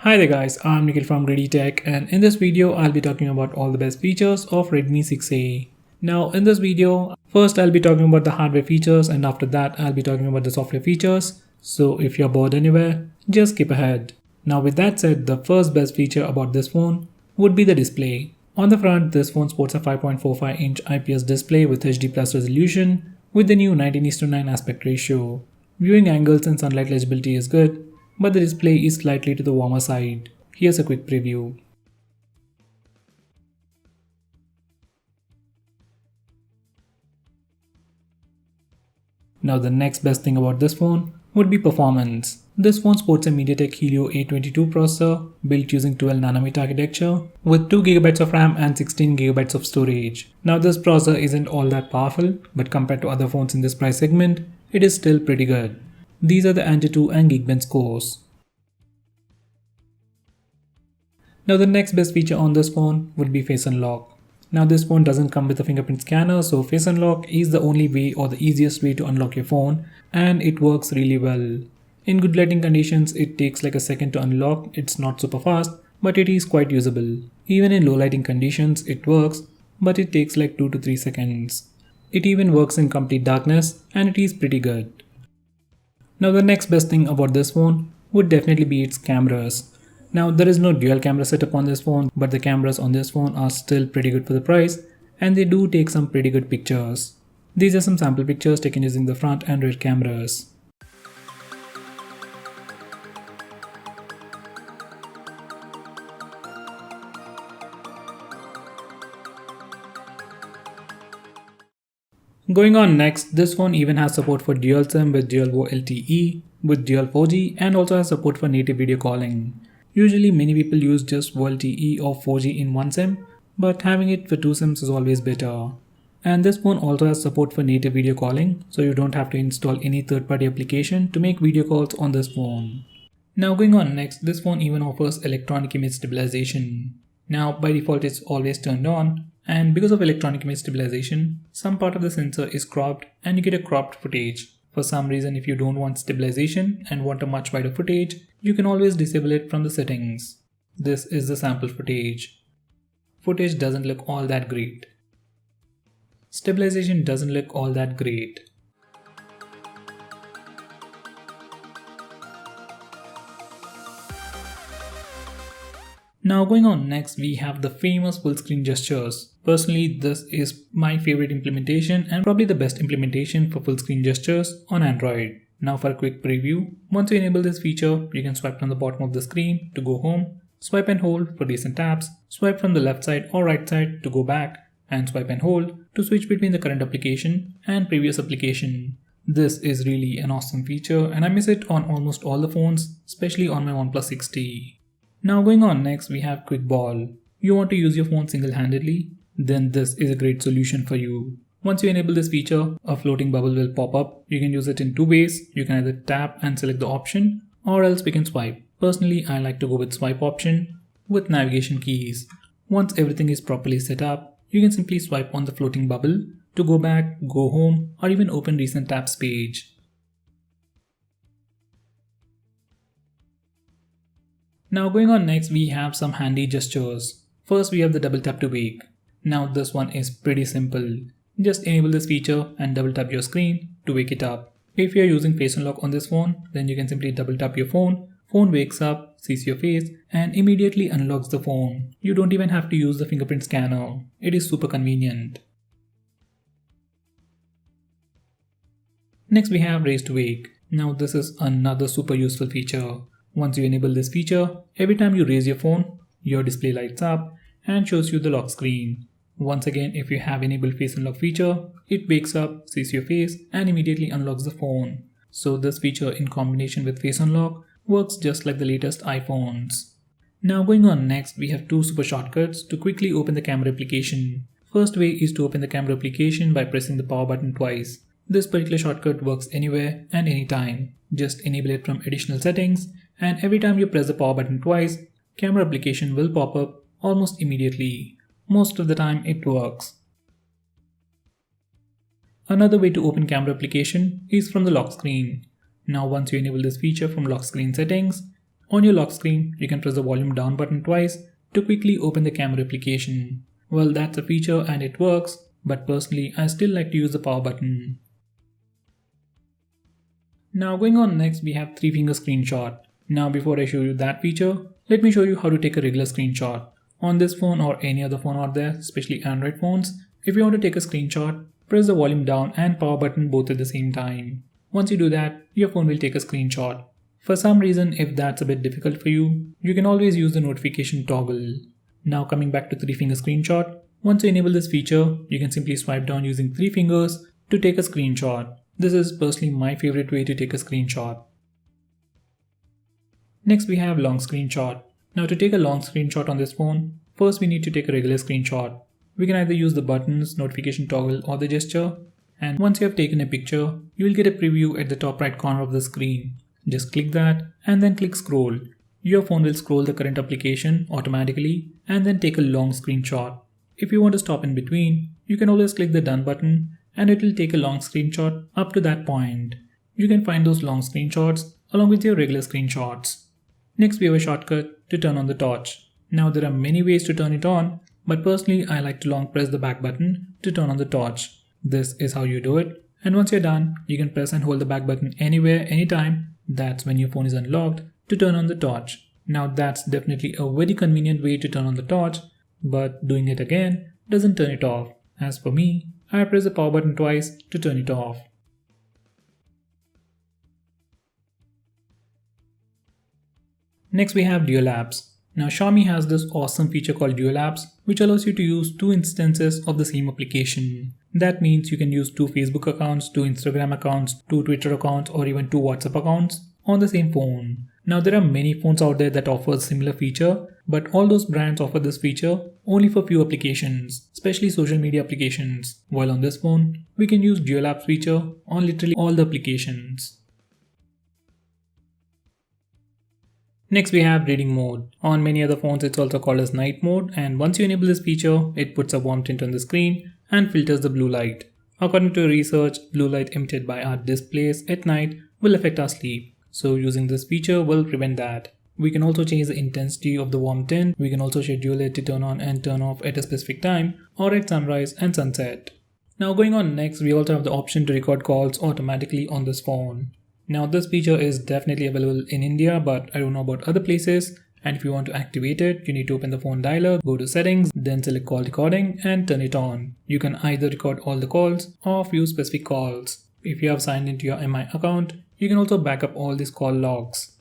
Hi there guys, I'm Nikhil from GreedyTech, and in this video I'll be talking about all the best features of Redmi 6A. Now in this video, first I'll be talking about the hardware features, and after that I'll be talking about the software features. So if you're bored anywhere, just skip ahead. Now with that said, the first best feature about this phone would be the display. On the front, this phone sports a 5.45-inch IPS display with HD plus resolution with the new 19:9 aspect ratio. Viewing angles and sunlight legibility is good, but the display is slightly to the warmer side. Here's a quick preview. Now the next best thing about this phone would be performance. This phone sports a MediaTek Helio A22 processor built using 12nm architecture with 2GB of RAM and 16GB of storage. Now this processor isn't all that powerful, but compared to other phones in this price segment, it is still pretty good. These are the Antutu and Geekbench scores. Now the next best feature on this phone would be Face Unlock. Now this phone doesn't come with a fingerprint scanner, so Face Unlock is the only way or the easiest way to unlock your phone, and it works really well. In good lighting conditions, it takes like a second to unlock. It's not super fast, but it is quite usable. Even in low lighting conditions, it works, but it takes like 2 to 3 seconds. It even works in complete darkness, and it is pretty good. Now the next best thing about this phone would definitely be its cameras. Now there is no dual camera setup on this phone, but the cameras on this phone are still pretty good for the price, and they do take some pretty good pictures. These are some sample pictures taken using the front and rear cameras. Going on next, this phone even has support for dual SIM with dual VOLTE, with dual 4G, and also has support for native video calling. Usually many people use just VOLTE or 4G in one SIM, but having it for two SIMs is always better. And this phone also has support for native video calling, so you don't have to install any third-party application to make video calls on this phone. Now going on next, this phone even offers electronic image stabilization. Now by default it's always turned on, and because of electronic image stabilization, some part of the sensor is cropped and you get a cropped footage. For some reason, if you don't want stabilization and want a much wider footage, you can always disable it from the settings. This is the sample footage. Footage doesn't look all that great. Stabilization doesn't look all that great. Now going on next, we have the famous full screen gestures. Personally, this is my favorite implementation and probably the best implementation for full screen gestures on Android. Now for a quick preview, once you enable this feature, you can swipe from the bottom of the screen to go home, swipe and hold for recent tabs, swipe from the left side or right side to go back, and swipe and hold to switch between the current application and previous application. This is really an awesome feature and I miss it on almost all the phones, especially on my OnePlus 6T. Now going on next, we have Quick Ball. You want to use your phone single-handedly? Then this is a great solution for you. Once you enable this feature, a floating bubble will pop up. You can use it in two ways. You can either tap and select the option, or else we can swipe. Personally, I like to go with swipe option with navigation keys. Once everything is properly set up, you can simply swipe on the floating bubble to go back, go home, or even open recent tabs page. Now going on next, we have some handy gestures. First we have the double tap to wake. Now this one is pretty simple. Just enable this feature and double tap your screen to wake it up. If you are using Face Unlock on this phone, then you can simply double tap your phone. Phone wakes up, sees your face, and immediately unlocks the phone. You don't even have to use the fingerprint scanner. It is super convenient. Next we have raise to wake. Now this is another super useful feature. Once you enable this feature, every time you raise your phone, your display lights up and shows you the lock screen. Once again, if you have enabled Face Unlock feature, it wakes up, sees your face, and immediately unlocks the phone. So this feature in combination with Face Unlock works just like the latest iPhones. Now going on next, we have two super shortcuts to quickly open the camera application. First way is to open the camera application by pressing the power button twice. This particular shortcut works anywhere and anytime. Just enable it from additional settings, and every time you press the power button twice, camera application will pop up almost immediately. Most of the time it works. Another way to open camera application is from the lock screen. Now once you enable this feature from lock screen settings, On your lock screen, you can press the volume down button twice to quickly open the camera application. Well, that's a feature and it works, but personally I still like to use the power button. Now going on next, we have 3-finger screenshot. Now before I show you that feature, let me show you how to take a regular screenshot. On this phone or any other phone out there, especially Android phones, if you want to take a screenshot, press the volume down and power button both at the same time. Once you do that, your phone will take a screenshot. For some reason, if that's a bit difficult for you, you can always use the notification toggle. Now coming back to 3-finger screenshot, once you enable this feature, you can simply swipe down using 3 fingers to take a screenshot. This is personally my favorite way to take a screenshot. Next we have long screenshot. Now to take a long screenshot on this phone, first we need to take a regular screenshot. We can either use the buttons, notification toggle or the gesture. And once you have taken a picture, you will get a preview at the top right corner of the screen. Just click that and then click scroll. Your phone will scroll the current application automatically and then take a long screenshot. If you want to stop in between, you can always click the done button and it will take a long screenshot up to that point. You can find those long screenshots along with your regular screenshots. Next we have a shortcut to turn on the torch. Now there are many ways to turn it on, but personally I like to long press the back button to turn on the torch. This is how you do it, and once you're done, you can press and hold the back button anywhere, anytime. That's when your phone is unlocked to turn on the torch. Now that's definitely a very convenient way to turn on the torch, but doing it again doesn't turn it off. As for me, I press the power button twice to turn it off. Next we have dual apps. Now Xiaomi has this awesome feature called dual apps, which allows you to use 2 instances of the same application. That means you can use 2 Facebook accounts, 2 Instagram accounts, 2 Twitter accounts or even 2 WhatsApp accounts on the same phone. Now there are many phones out there that offer a similar feature, but all those brands offer this feature only for few applications, especially social media applications. While on this phone, we can use dual apps feature on literally all the applications. Next we have reading mode. On many other phones it's also called as night mode, and once you enable this feature, it puts a warm tint on the screen and filters the blue light. According to research, blue light emitted by our displays at night will affect our sleep. So using this feature will prevent that. We can also change the intensity of the warm tint. We can also schedule it to turn on and turn off at a specific time or at sunrise and sunset. Now going on next, we also have the option to record calls automatically on this phone. Now this feature is definitely available in India, but I don't know about other places. And if you want to activate it, you need to open the phone dialer, go to settings, then select call recording and turn it on. You can either record all the calls or few specific calls. If you have signed into your MI account, you can also back up all these call logs.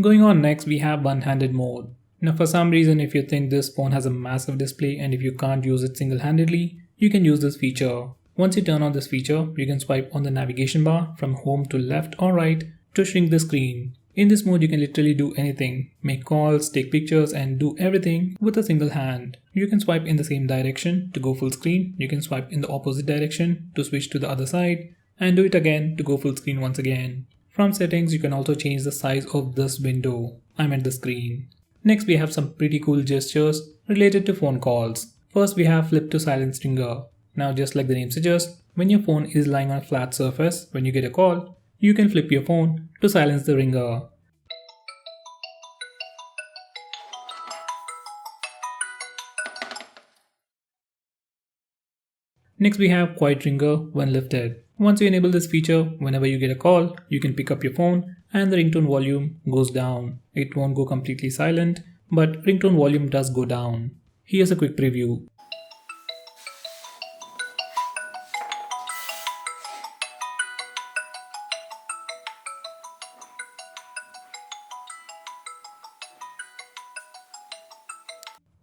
Going on next, we have one-handed mode. Now for some reason, if you think this phone has a massive display and if you can't use it single-handedly, you can use this feature. Once you turn on this feature, you can swipe on the navigation bar from home to left or right to shrink the screen. In this mode, you can literally do anything, make calls, take pictures and do everything with a single hand. You can swipe in the same direction to go full screen. You can swipe in the opposite direction to switch to the other side and do it again to go full screen once again. From settings, you can also change the size of this window. I'm at the screen. Next, we have some pretty cool gestures related to phone calls. First, we have flip to silence ringer. Now, just like the name suggests, when your phone is lying on a flat surface, when you get a call, you can flip your phone to silence the ringer. Next, we have quiet ringer when lifted. Once you enable this feature, whenever you get a call, you can pick up your phone and the ringtone volume goes down. It won't go completely silent, but ringtone volume does go down. Here's a quick preview.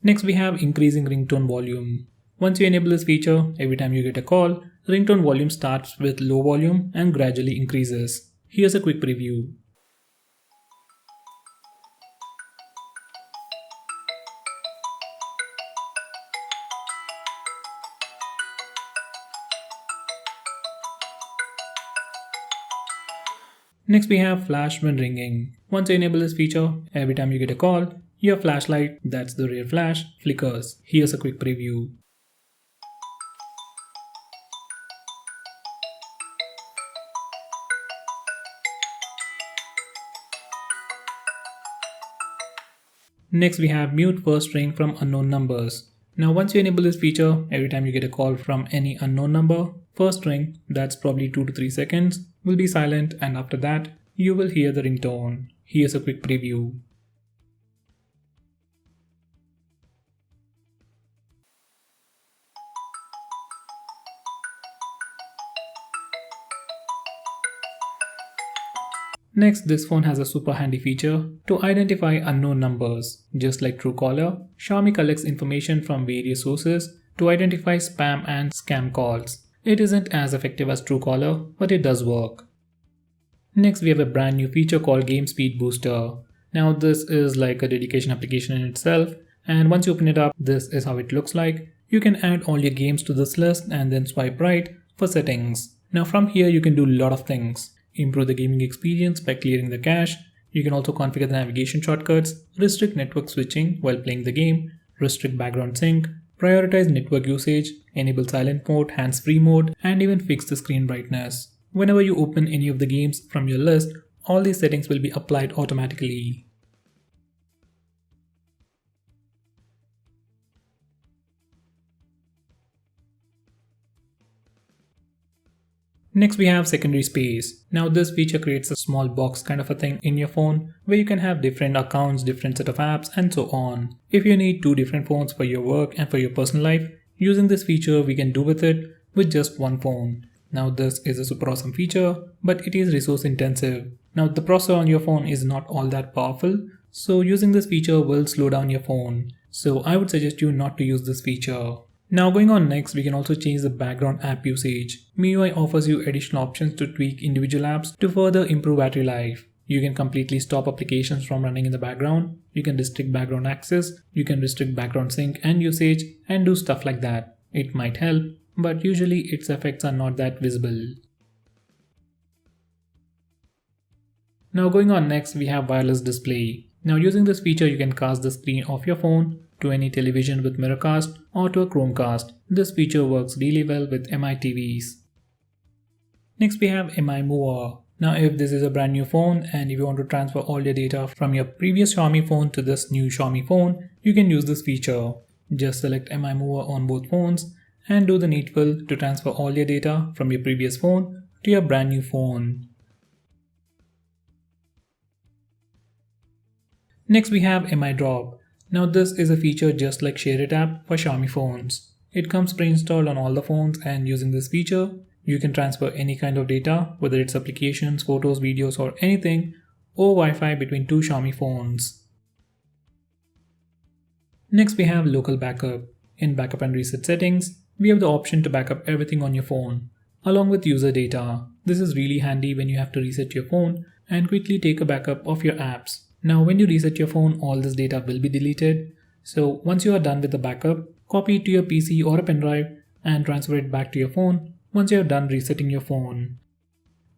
Next, we have increasing ringtone volume. Once you enable this feature, every time you get a call, ringtone volume starts with low volume and gradually increases. Here's a quick preview. Next, we have flash when ringing. Once you enable this feature, every time you get a call, your flashlight, that's the rear flash, flickers. Here's a quick preview. Next we have mute first ring from unknown numbers. Now once you enable this feature, every time you get a call from any unknown number, first ring, that's probably 2 to 3 seconds, will be silent, and after that, you will hear the ringtone. Here's a quick preview. Next, this phone has a super handy feature to identify unknown numbers. Just like Truecaller, Xiaomi collects information from various sources to identify spam and scam calls. It isn't as effective as Truecaller, but it does work. Next, we have a brand new feature called Game Speed Booster. Now this is like a dedication application in itself, and once you open it up, this is how it looks like. You can add all your games to this list and then swipe right for settings. Now from here you can do a lot of things. Improve the gaming experience by clearing the cache. You can also configure the navigation shortcuts, restrict network switching while playing the game, restrict background sync, prioritize network usage, enable silent mode, hands-free mode, and even fix the screen brightness. Whenever you open any of the games from your list, all these settings will be applied automatically. Next we have secondary space. Now this feature creates a small box kind of a thing in your phone where you can have different accounts, different set of apps, and so on. If you need 2 different phones for your work and for your personal life, using this feature we can do with it with just one phone. Now this is a super awesome feature, but it is resource intensive. Now the processor on your phone is not all that powerful, so using this feature will slow down your phone. So I would suggest you not to use this feature. Now going on next, we can also change the background app usage. MIUI offers you additional options to tweak individual apps to further improve battery life. You can completely stop applications from running in the background, you can restrict background access, you can restrict background sync and usage, and do stuff like that. It might help, but usually its effects are not that visible. Now going on next, we have wireless display. Now using this feature you can cast the screen of your phone to any television with Mirrorcast or to a Chromecast. This feature works really well with MI TVs. Next we have MI Mover. Now if this is a brand new phone and if you want to transfer all your data from your previous Xiaomi phone to this new Xiaomi phone, you can use this feature. Just select MI Mover on both phones and do the needful to transfer all your data from your previous phone to your brand new phone. Next we have MI Drop. Now this is a feature just like Share It app for Xiaomi phones. It comes pre-installed on all the phones, and using this feature, you can transfer any kind of data, whether it's applications, photos, videos, or anything, over Wi-Fi between 2 Xiaomi phones. Next we have local backup. In backup and reset settings, we have the option to backup everything on your phone, along with user data. This is really handy when you have to reset your phone and quickly take a backup of your apps. Now when you reset your phone, all this data will be deleted. So once you are done with the backup, copy it to your PC or a pen drive and transfer it back to your phone once you have done resetting your phone.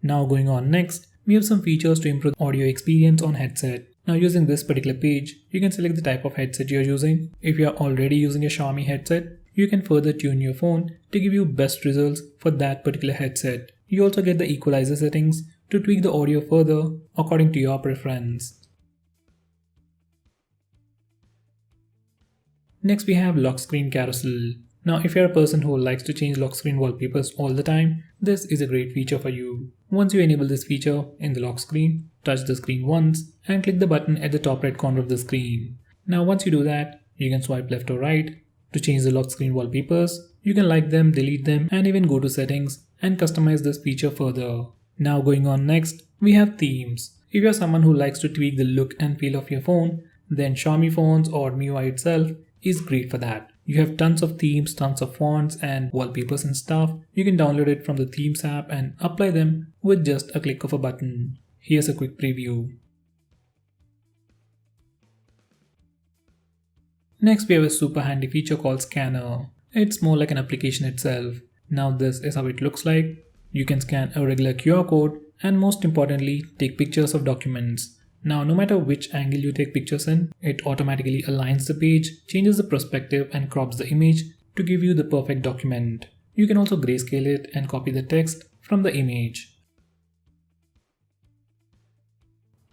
Now going on next, we have some features to improve audio experience on headset. Now using this particular page, you can select the type of headset you are using. If you are already using a Xiaomi headset, you can further tune your phone to give you best results for that particular headset. You also get the equalizer settings to tweak the audio further according to your preference. Next we have lock screen carousel. Now if you're a person who likes to change lock screen wallpapers all the time, this is a great feature for you. Once you enable this feature in the lock screen, touch the screen once and click the button at the top right corner of the screen. Now once you do that, you can swipe left or right to change the lock screen wallpapers. You can like them, delete them, and even go to settings and customize this feature further. Now going on next, we have themes. If you're someone who likes to tweak the look and feel of your phone, then Xiaomi phones or MIUI itself is great for that. You have tons of themes, tons of fonts and wallpapers and stuff. You can download it from the themes app and apply them with just a click of a button. Here's a quick preview. Next we have a super handy feature called Scanner. It's more like an application itself. Now this is how it looks like. You can scan a regular QR code and most importantly take pictures of documents. Now no matter which angle you take pictures in, it automatically aligns the page, changes the perspective and crops the image to give you the perfect document. You can also grayscale it and copy the text from the image.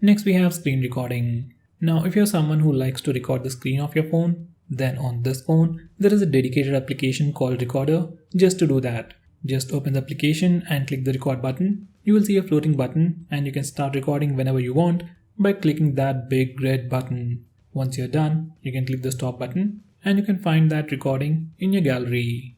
Next we have screen recording. Now if you're someone who likes to record the screen of your phone, then on this phone there is a dedicated application called Recorder just to do that. Just open the application and click the record button. You will see a floating button and you can start recording whenever you want by clicking that big red button. Once you're done, you can click the stop button and you can find that recording in your gallery.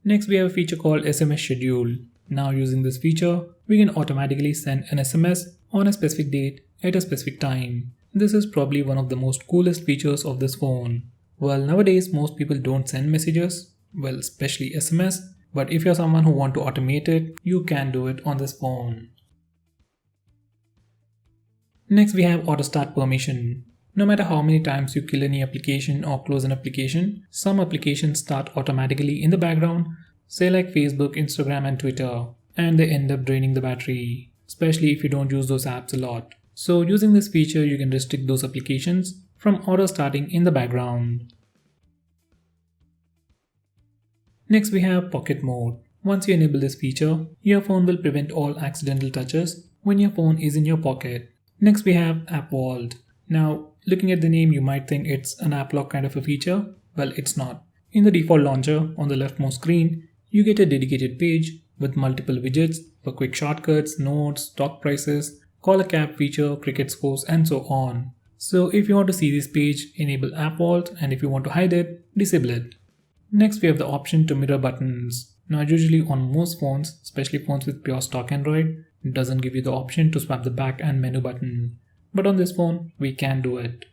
Next we have a feature called SMS schedule. Now using this feature, we can automatically send an SMS on a specific date at a specific time. This is probably one of the most coolest features of this phone. Well, nowadays most people don't send messages, well, especially SMS, but if you're someone who want to automate it, you can do it on this phone. Next we have AUTOSTART permission. No matter how many times you kill any application or close an application, some applications start automatically in the background, say like Facebook, Instagram and Twitter, and they end up draining the battery, especially if you don't use those apps a lot. So using this feature, you can restrict those applications from auto-starting in the background. Next we have pocket mode. Once you enable this feature, your phone will prevent all accidental touches when your phone is in your pocket. Next we have app vault. Now looking at the name, you might think it's an app lock kind of a feature. Well, it's not. In the default launcher on the leftmost screen, you get a dedicated page with multiple widgets for quick shortcuts, notes, stock prices, call a cab feature, cricket scores and so on. So if you want to see this page, enable app vault, and if you want to hide it, disable it. Next we have the option to mirror buttons. Now usually on most phones, especially phones with pure stock Android, it doesn't give you the option to swap the back and menu button. But on this phone, we can do it.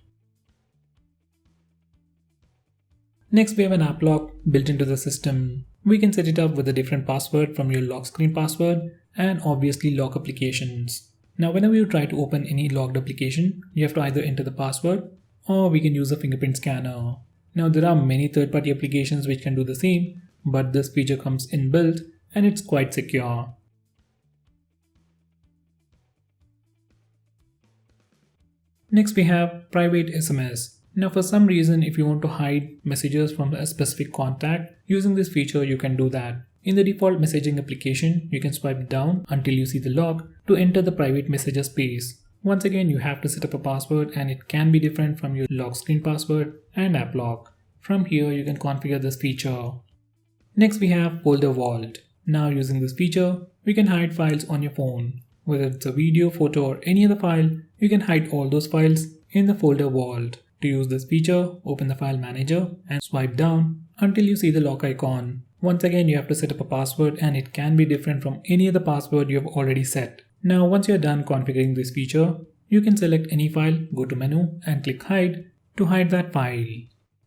Next we have an app lock built into the system. We can set it up with a different password from your lock screen password and obviously lock applications. Now whenever you try to open any locked application, you have to either enter the password or we can use a fingerprint scanner. Now there are many third-party applications which can do the same, but this feature comes inbuilt and it's quite secure. Next we have private SMS. Now for some reason, if you want to hide messages from a specific contact, using this feature you can do that. In the default messaging application, you can swipe down until you see the lock to enter the private messages space. Once again, you have to set up a password and it can be different from your lock screen password and app lock. From here, you can configure this feature. Next we have folder vault. Now using this feature, we can hide files on your phone. Whether it's a video, photo or any other file, you can hide all those files in the folder vault. To use this feature, open the file manager and swipe down until you see the lock icon. Once again, you have to set up a password and it can be different from any other password you have already set. Now once you're done configuring this feature, you can select any file, go to menu and click hide to hide that file.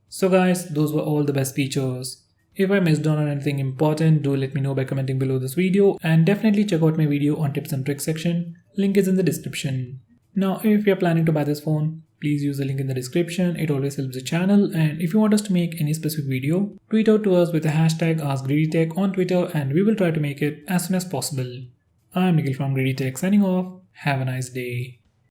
So guys, those were all the best features. If I missed on anything important, do let me know by commenting below this video, and definitely check out my video on tips and tricks section. Link is in the description. Now if you're planning to buy this phone, please use the link in the description. It always helps the channel, and if you want us to make any specific video, tweet out to us with the hashtag ASKGREEDYTECH on Twitter and we will try to make it as soon as possible. I'm Nikhil from GreedyTech signing off. Have a nice day.